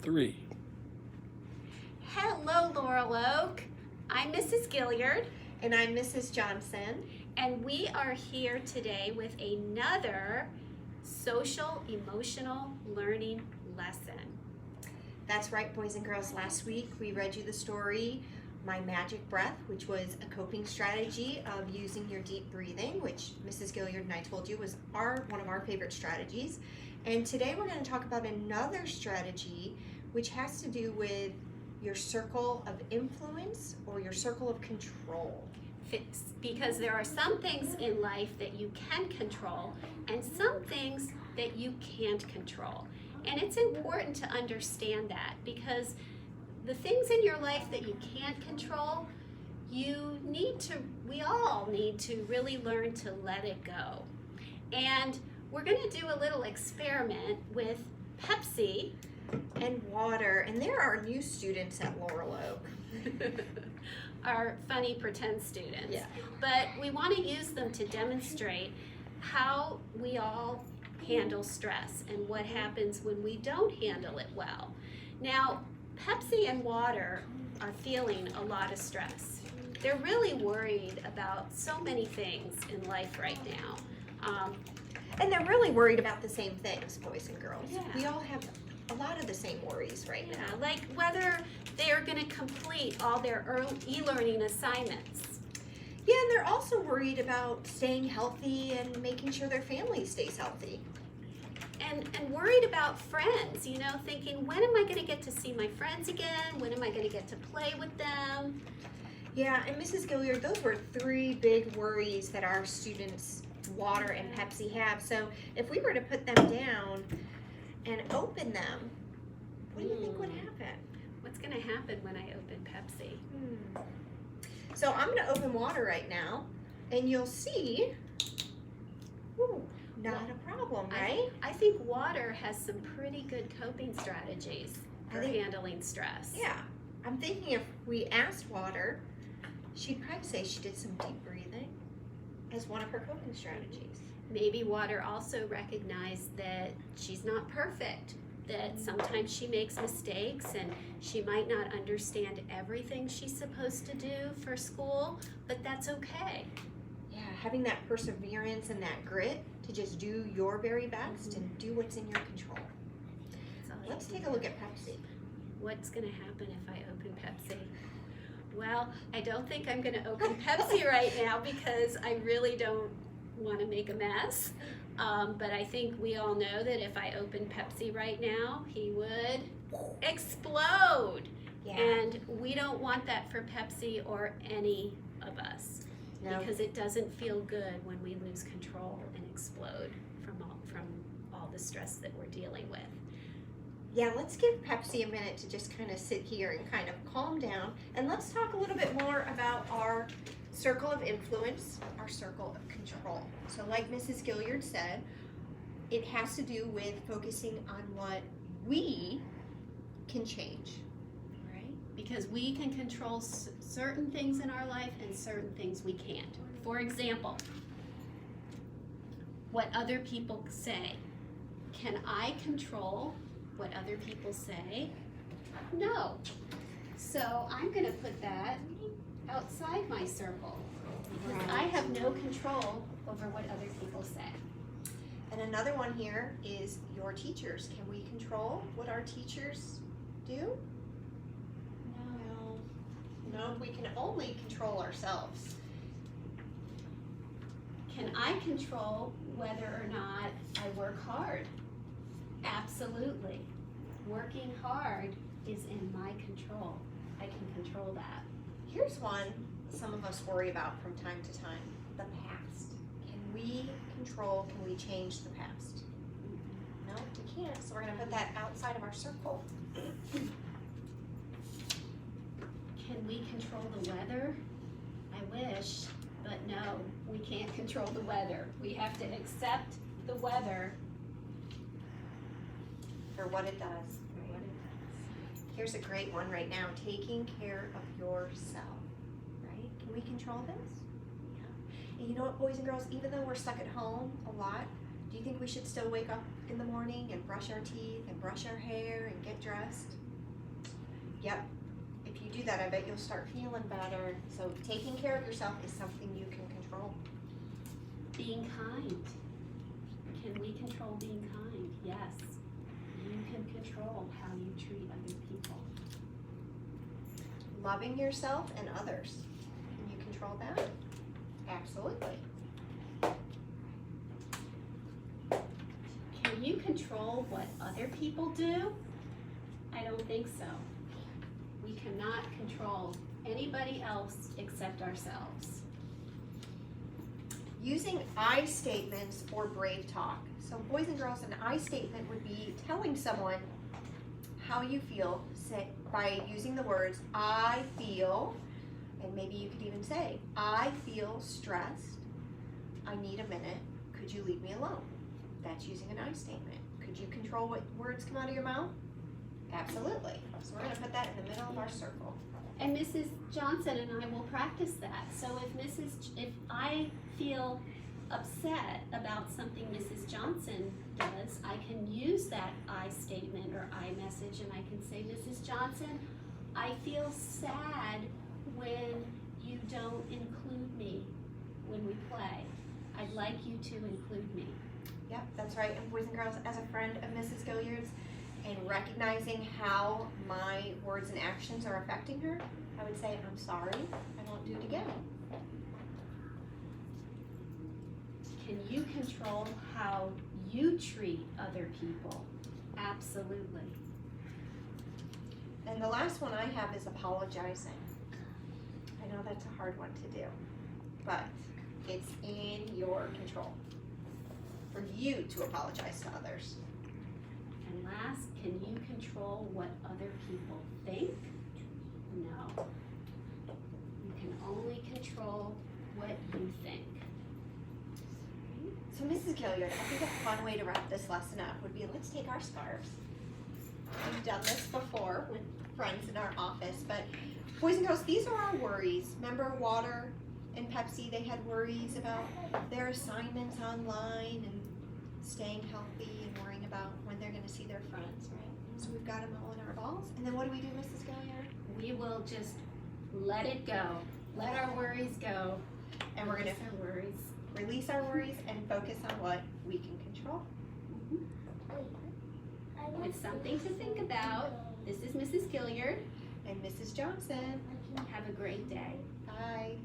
3. Hello, Laurel Oak. I'm Mrs. Gaillard. And I'm Mrs. Johnson. And we are here today with another social emotional learning lesson. That's right, boys and girls. Last week we read you the story, My Magic Breath, which was a coping strategy of using your deep breathing, which Mrs. Gaillard and I told you was one of our favorite strategies. And today we're going to talk about another strategy which has to do with your circle of influence or your circle of control. Because there are some things in life that you can control and some things that you can't control. And it's important to understand that, because the things in your life that you can't control, we all need to really learn to let it go. And we're going to do a little experiment with Pepsi and water. And there are new students at Laurel Oak. Our funny pretend students. Yeah. But we want to use them to demonstrate how we all handle stress and what happens when we don't handle it well. Now, Pepsi and water are feeling a lot of stress. They're really worried about so many things in life right now. And they're really worried about the same things, boys and girls. Yeah. We all have a lot of the same worries right now. Like whether they are going to complete all their e-learning assignments. Yeah, and they're also worried about staying healthy and making sure their family stays healthy. And worried about friends, thinking, when am I going to get to see my friends again? When am I going to get to play with them? Yeah, and Mrs. Gaillard, those were 3 big worries that our students, Water and Pepsi, have. So if we were to put them down and open them, what do you think would happen? What's going to happen when I open Pepsi? So I'm going to open water right now, and you'll see, not a problem, right? I think water has some pretty good coping strategies for handling stress. Yeah, I'm thinking if we asked Water, she'd probably say she did some deep breathing as one of her coping strategies. Maybe Water also recognized that she's not perfect, that sometimes she makes mistakes and she might not understand everything she's supposed to do for school, but that's okay. Yeah, having that perseverance and that grit to just do your very best and do what's in your control. Let's take a look at Pepsi. What's going to happen if I open Pepsi? Well, I don't think I'm going to open Pepsi right now because I really don't want to make a mess. But I think we all know that if I open Pepsi right now, he would explode. Yeah. And we don't want that for Pepsi or any of us. No. Because it doesn't feel good when we lose control and explode from all the stress that we're dealing with. Yeah, let's give Pepsi a minute to just kind of sit here and kind of calm down. And let's talk a little bit more about our circle of influence, our circle of control. So like Mrs. Gaillard said, it has to do with focusing on what we can change. Right? Because we can control certain things in our life and certain things we can't. For example, what other people say. Can I control what other people say? No. So I'm going to put that outside my circle because I have no control over what other people say. And another one here is your teachers. Can we control what our teachers do? No, we can only control ourselves. Can I control whether or not I work hard? Absolutely. Working hard is in my control. I can control that. Here's one some of us worry about from time to time, the past. Can we control, can we change the past? No, we can't, so we're going to put that outside of our circle. Can we control the weather? I wish, but no, we can't control the weather. We have to accept the weather for what it does. Here's a great one right now, taking care of yourself, right? Can we control this? Yeah. And you know what, boys and girls, even though we're stuck at home a lot, do you think we should still wake up in the morning and brush our teeth and brush our hair and get dressed? Yep. If you do that, I bet you'll start feeling better. So taking care of yourself is something you can control. Being kind. Can we control being kind? Yes. You can control how you treat other people. Loving yourself and others. Can you control that? Absolutely. Can you control what other people do? I don't think so. We cannot control anybody else except ourselves. Using I statements or brave talk. So boys and girls, an I statement would be telling someone how you feel by using the words I feel, and maybe you could even say, I feel stressed. I need a minute. Could you leave me alone? That's using an I statement. Could you control what words come out of your mouth? Absolutely. So we're going to put that in the middle of our circle. And Mrs. Johnson and I will practice that. So if I feel upset about something Mrs. Johnson does, I can use that I statement or I message, and I can say, Mrs. Johnson, I feel sad when you don't include me when we play. I'd like you to include me. Yep, that's right. And boys and girls, as a friend of Mrs. Gaillard's, and recognizing how my words and actions are affecting her, I would say, I'm sorry, I won't do it again. Can you control how you treat other people? Absolutely. And the last one I have is apologizing. I know that's a hard one to do, but it's in your control for you to apologize to others. And last, can you control what other people think? No. You can only control what you think. So Mrs. Gaillard, I think a fun way to wrap this lesson up would be, let's take our scarves. We've done this before with friends in our office, but boys and girls, these are our worries. Remember Water and Pepsi, they had worries about their assignments online and staying healthy and worrying about when they're gonna see their friends, right? So we've got them all in our balls. And then what do we do, Mrs. Gaillard? We will just let it go. Let our worries go. And we're gonna Release our worries. release our worries and focus on what we can control. It's something to think about. This is Mrs. Gaillard. And Mrs. Johnson, Have a great day. bye.